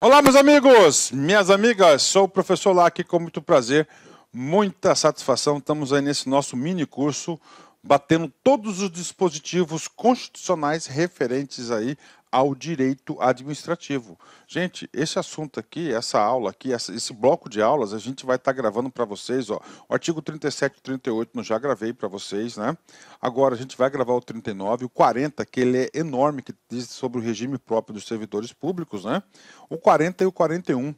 Olá, meus amigos, minhas amigas, sou o professor Lac, com muito prazer, muita satisfação. Estamos aí nesse nosso mini curso, batendo todos os dispositivos constitucionais referentes aí ao direito administrativo. Gente, esse assunto aqui, essa aula aqui, esse bloco de aulas, a gente vai estar gravando para vocês, ó, o artigo 37 e 38 eu já gravei para vocês, né? Agora a gente vai gravar o 39, o 40, que ele é enorme, que diz sobre o regime próprio dos servidores públicos, né? O 40 e o 41.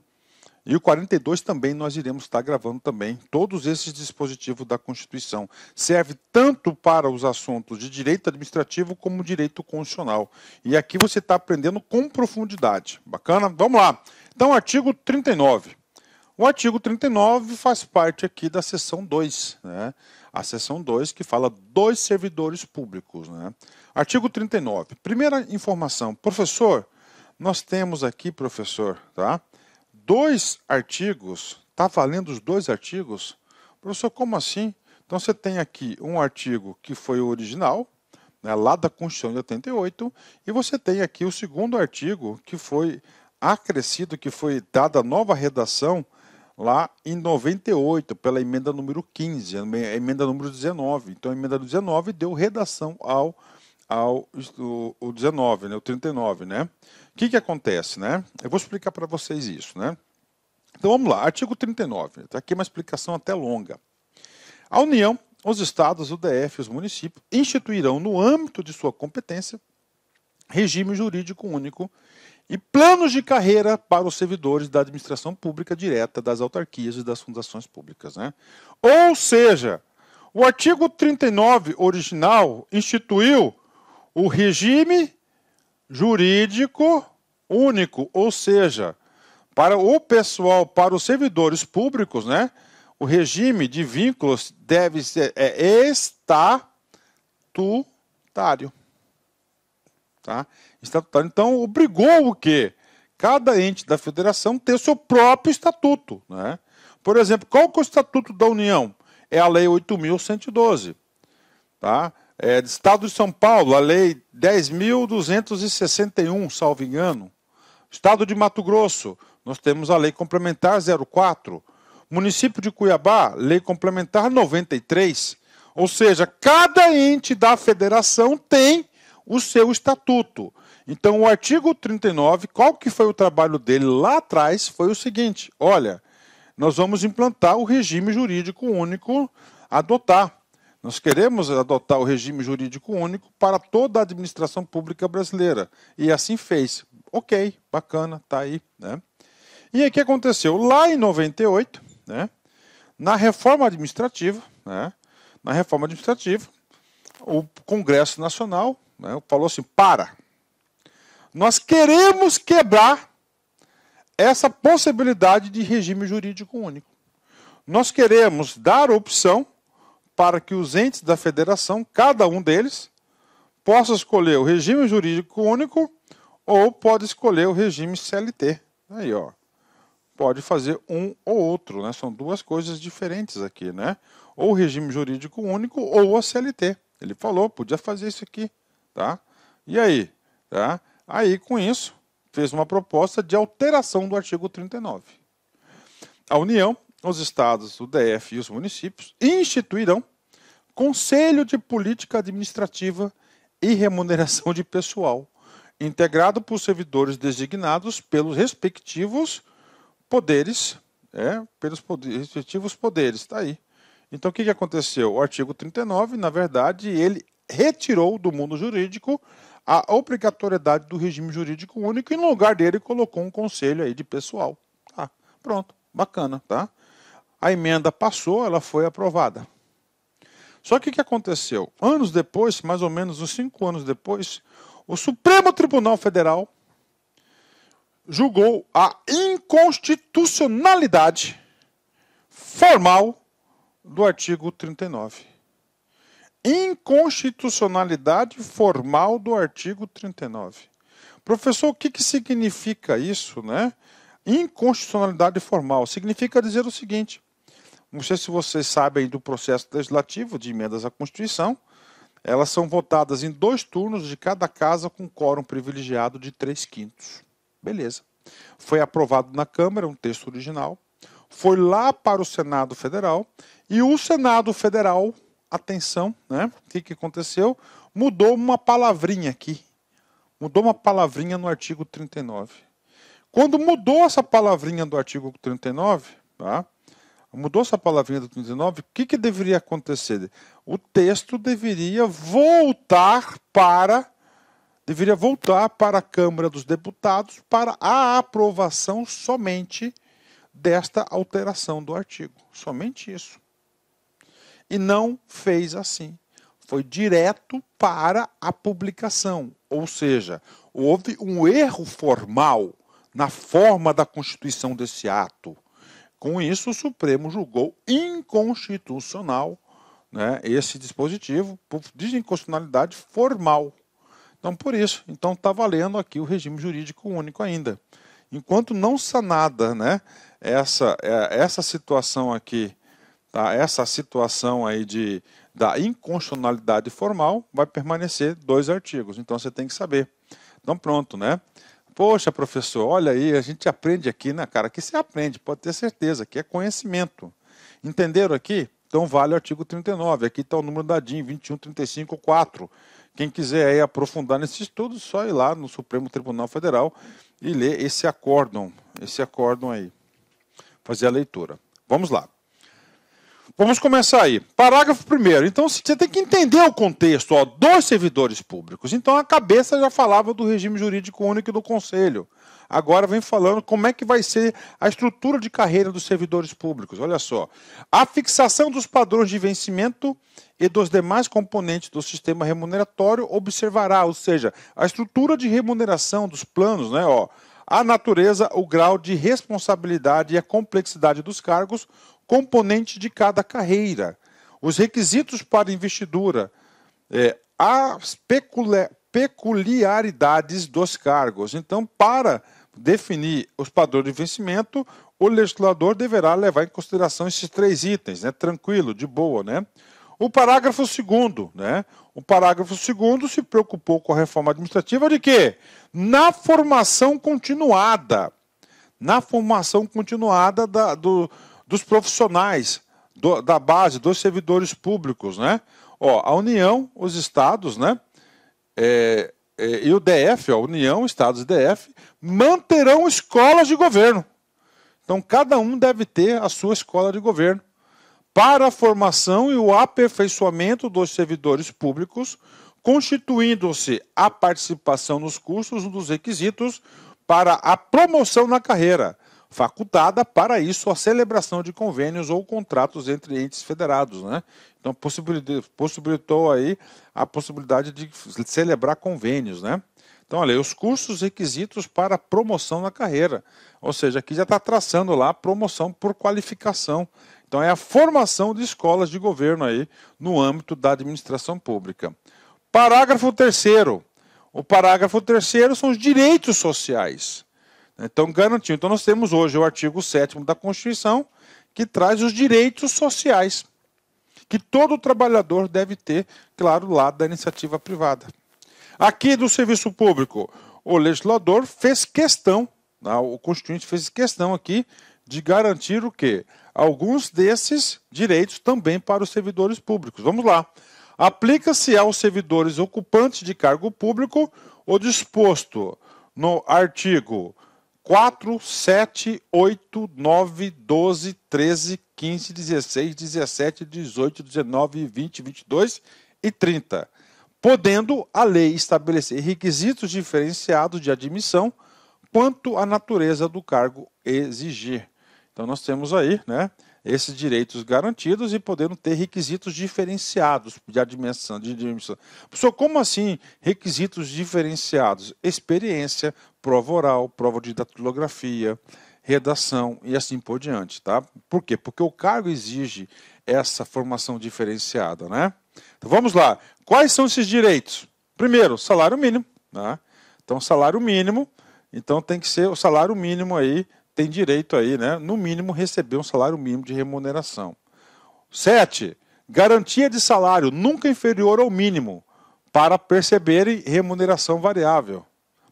E o 42 também nós iremos estar gravando também. Todos esses dispositivos da Constituição servem tanto para os assuntos de direito administrativo como direito constitucional. E aqui você está aprendendo com profundidade. Bacana? Vamos lá. Então, artigo 39. O artigo 39 faz parte aqui da seção 2, né? A seção 2 que fala dos servidores públicos, né? Artigo 39. Primeira informação. Professor, nós temos aqui, professor, tá? Dois artigos, está valendo os dois artigos? Professor, como assim? Então você tem aqui um artigo que foi o original, né, lá da Constituição de 88, e você tem aqui o segundo artigo que foi acrescido, que foi dada nova redação lá em 98, pela emenda número 15, a emenda número 19. Então a emenda 19 deu redação ao 19, né, o 39, né? O que acontece, né? Eu vou explicar para vocês isso, né? Então vamos lá, artigo 39, está aqui uma explicação até longa. A União, os Estados, o DF e os municípios instituirão no âmbito de sua competência regime jurídico único e planos de carreira para os servidores da administração pública direta, das autarquias e das fundações públicas, né? Ou seja, o artigo 39 original instituiu o regime jurídico único, ou seja, para o pessoal, para os servidores públicos, né, o regime de vínculos deve ser estatutário. Tá? Estatutário. Então, obrigou o quê? Cada ente da federação ter seu próprio estatuto, né? Por exemplo, qual que é o estatuto da União? É a Lei 8.112, tá? Do Estado de São Paulo, a Lei 10.261, salvo engano. Estado de Mato Grosso, nós temos a Lei Complementar 04. Município de Cuiabá, Lei Complementar 93. Ou seja, cada ente da federação tem o seu estatuto. Então, o artigo 39, qual que foi o trabalho dele lá atrás? Foi o seguinte, olha, nós vamos implantar o regime jurídico único, adotar. Nós queremos adotar o regime jurídico único para toda a administração pública brasileira. E assim fez. Ok, bacana, tá aí, né? E aí o que aconteceu? Lá em 98, né, na reforma administrativa, né, o Congresso Nacional, né, falou assim, nós queremos quebrar essa possibilidade de regime jurídico único. Nós queremos dar opção para que os entes da federação, cada um deles, possa escolher o regime jurídico único ou pode escolher o regime CLT. Aí, ó. Pode fazer um ou outro, né? São duas coisas diferentes aqui, né? Ou o regime jurídico único ou a CLT. Ele falou, podia fazer isso aqui, tá? E aí? Tá? Aí, com isso, fez uma proposta de alteração do artigo 39. A União, os Estados, o DF e os municípios instituirão Conselho de Política Administrativa e Remuneração de Pessoal, integrado por servidores designados pelos respectivos poderes, respectivos poderes, está aí. Então, o que aconteceu? O artigo 39, na verdade, ele retirou do mundo jurídico a obrigatoriedade do regime jurídico único e, no lugar dele, colocou um conselho aí de pessoal. Tá, pronto, bacana, tá? A emenda passou, ela foi aprovada. Só que o que aconteceu? Anos depois, mais ou menos uns 5 anos depois, o Supremo Tribunal Federal julgou a inconstitucionalidade formal do artigo 39. Inconstitucionalidade formal do artigo 39. Professor, o que significa isso, né? Inconstitucionalidade formal significa dizer o seguinte, não sei se vocês sabem do processo legislativo de emendas à Constituição, elas são votadas em 2 turnos de cada casa com quórum privilegiado de 3/5. Beleza. Foi aprovado na Câmara, um texto original, foi lá para o Senado Federal, e o Senado Federal, atenção, né? O que aconteceu? Mudou uma palavrinha aqui. Mudou uma palavrinha no artigo 39. Quando mudou essa palavrinha do artigo 39, tá? Mudou essa palavrinha do 39, o que deveria acontecer? O texto deveria voltar para a Câmara dos Deputados para a aprovação somente desta alteração do artigo. Somente isso. E não fez assim. Foi direto para a publicação. Ou seja, houve um erro formal na forma da constituição desse ato. Com isso, o Supremo julgou inconstitucional, né, esse dispositivo de inconstitucionalidade formal. Então, por isso, está valendo aqui o regime jurídico único ainda. Enquanto não sanada, né, essa situação aqui, tá, essa situação aí da inconstitucionalidade formal, vai permanecer 2 artigos. Então, você tem que saber. Então, pronto, né? Poxa, professor, olha aí, a gente aprende aqui, né, cara? Aqui você aprende, pode ter certeza, aqui é conhecimento. Entenderam aqui? Então vale o artigo 39, aqui está o número da DIN, 21354. Quem quiser aí aprofundar nesse estudo, só ir lá no Supremo Tribunal Federal e ler esse acórdão aí, fazer a leitura. Vamos lá. Vamos começar aí. Parágrafo 1º. Então, você tem que entender o contexto, ó, dos servidores públicos. Então, a cabeça já falava do regime jurídico único e do Conselho. Agora vem falando como é que vai ser a estrutura de carreira dos servidores públicos. Olha só. A fixação dos padrões de vencimento e dos demais componentes do sistema remuneratório observará, ou seja, a estrutura de remuneração dos planos, né, ó, a natureza, o grau de responsabilidade e a complexidade dos cargos, componente de cada carreira, os requisitos para investidura, as peculiaridades dos cargos. Então, para definir os padrões de vencimento, o legislador deverá levar em consideração esses 3 itens, né? Tranquilo, de boa, né? O parágrafo 2º, né? O parágrafo 2º se preocupou com a reforma administrativa de quê? Na formação continuada. Na formação continuada dos profissionais, da base, dos servidores públicos, né? Ó, a União, os estados, né? E o DF, a União, estados e DF, manterão escolas de governo. Então, cada um deve ter a sua escola de governo para a formação e o aperfeiçoamento dos servidores públicos, constituindo-se a participação nos cursos um dos requisitos para a promoção na carreira, facultada para isso a celebração de convênios ou contratos entre entes federados, né? Então possibilitou aí a possibilidade de celebrar convênios, né? Então, olha aí, os cursos requisitos para promoção na carreira, ou seja, aqui já está traçando lá a promoção por qualificação. Então é a formação de escolas de governo aí no âmbito da administração pública. Parágrafo 3º. O parágrafo 3º são os direitos sociais. Então, garantido. Então, nós temos hoje o artigo 7º da Constituição, que traz os direitos sociais, que todo trabalhador deve ter, claro, lá da iniciativa privada. Aqui do serviço público, o legislador fez questão, o Constituinte fez questão aqui de garantir o quê? Alguns desses direitos também para os servidores públicos. Vamos lá. Aplica-se aos servidores ocupantes de cargo público o disposto no artigo 4, 7, 8, 9, 12, 13, 15, 16, 17, 18, 19, 20, 22 e 30, podendo a lei estabelecer requisitos diferenciados de admissão quanto à natureza do cargo exigir. Então nós temos aí, né, esses direitos garantidos e podendo ter requisitos diferenciados de admissão. Professor, como assim requisitos diferenciados? Experiência, prova oral, prova de datilografia, redação e assim por diante, tá? Por quê? Porque o cargo exige essa formação diferenciada, né? Então vamos lá. Quais são esses direitos? Primeiro, salário mínimo, né? Então salário mínimo, então tem que ser o salário mínimo aí, tem direito aí, né, no mínimo, receber um salário mínimo de remuneração. 7. Garantia de salário nunca inferior ao mínimo para perceber remuneração variável.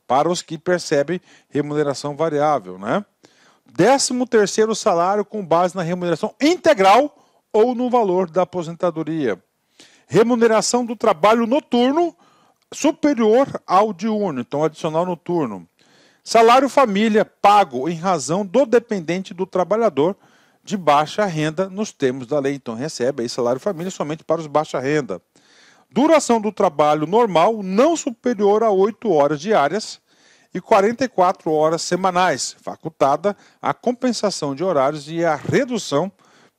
para os que percebem remuneração variável, né? 13º salário com base na remuneração integral ou no valor da aposentadoria. Remuneração do trabalho noturno superior ao diurno, então adicional noturno. Salário família pago em razão do dependente do trabalhador de baixa renda nos termos da lei. Então recebe aí salário família somente para os baixa renda. Duração do trabalho normal não superior a 8 horas diárias e 44 horas semanais, facultada a compensação de horários e a redução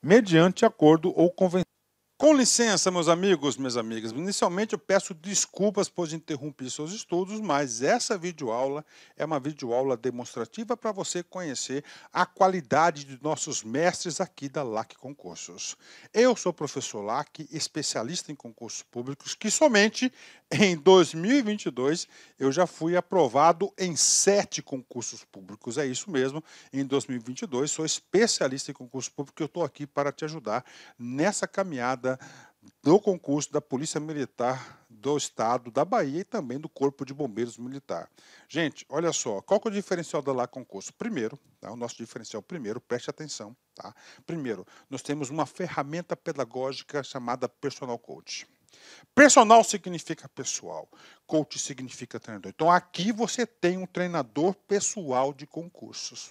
mediante acordo ou convenção. Com licença, meus amigos, minhas amigas, inicialmente eu peço desculpas por interromper seus estudos, mas essa videoaula é uma videoaula demonstrativa para você conhecer a qualidade de nossos mestres aqui da LAC Concursos. Eu sou o professor LAC, especialista em concursos públicos, que somente em 2022 eu já fui aprovado em 7 concursos públicos. É isso mesmo, em 2022 sou especialista em concurso público e eu estou aqui para te ajudar nessa caminhada do concurso da Polícia Militar do Estado da Bahia e também do Corpo de Bombeiros Militar. Gente, olha só, qual que é o diferencial da LAC Concurso? Primeiro, tá, o nosso diferencial primeiro, preste atenção, tá? Primeiro, nós temos uma ferramenta pedagógica chamada Personal Coach. Personal significa pessoal, coach significa treinador. Então aqui você tem um treinador pessoal de concursos.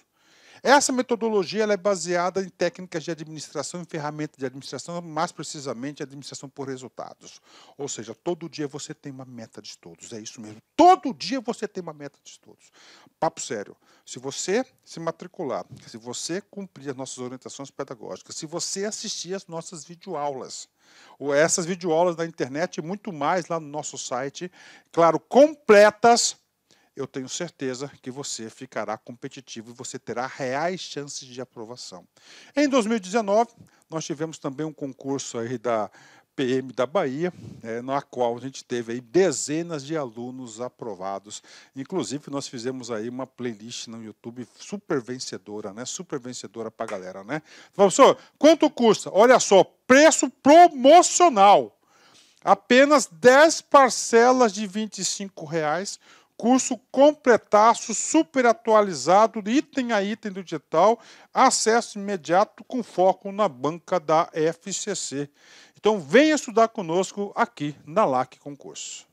Essa metodologia ela é baseada em técnicas de administração e ferramentas de administração, mais precisamente administração por resultados. Ou seja, todo dia você tem uma meta de estudos, é isso mesmo. Todo dia você tem uma meta de estudos. Papo sério, se você se matricular, se você cumprir as nossas orientações pedagógicas, se você assistir as nossas videoaulas, ou essas videoaulas da internet e muito mais lá no nosso site, claro, completas, eu tenho certeza que você ficará competitivo e você terá reais chances de aprovação. Em 2019, nós tivemos também um concurso aí da PM da Bahia, na qual a gente teve aí dezenas de alunos aprovados. Inclusive, nós fizemos aí uma playlist no YouTube super vencedora, né? Super vencedora para a galera, né? Professor, quanto custa? Olha só, preço promocional. Apenas 10 parcelas de R$25. Curso completaço, super atualizado, item a item do digital, acesso imediato com foco na banca da FCC. Então venha estudar conosco aqui na LAC Concurso.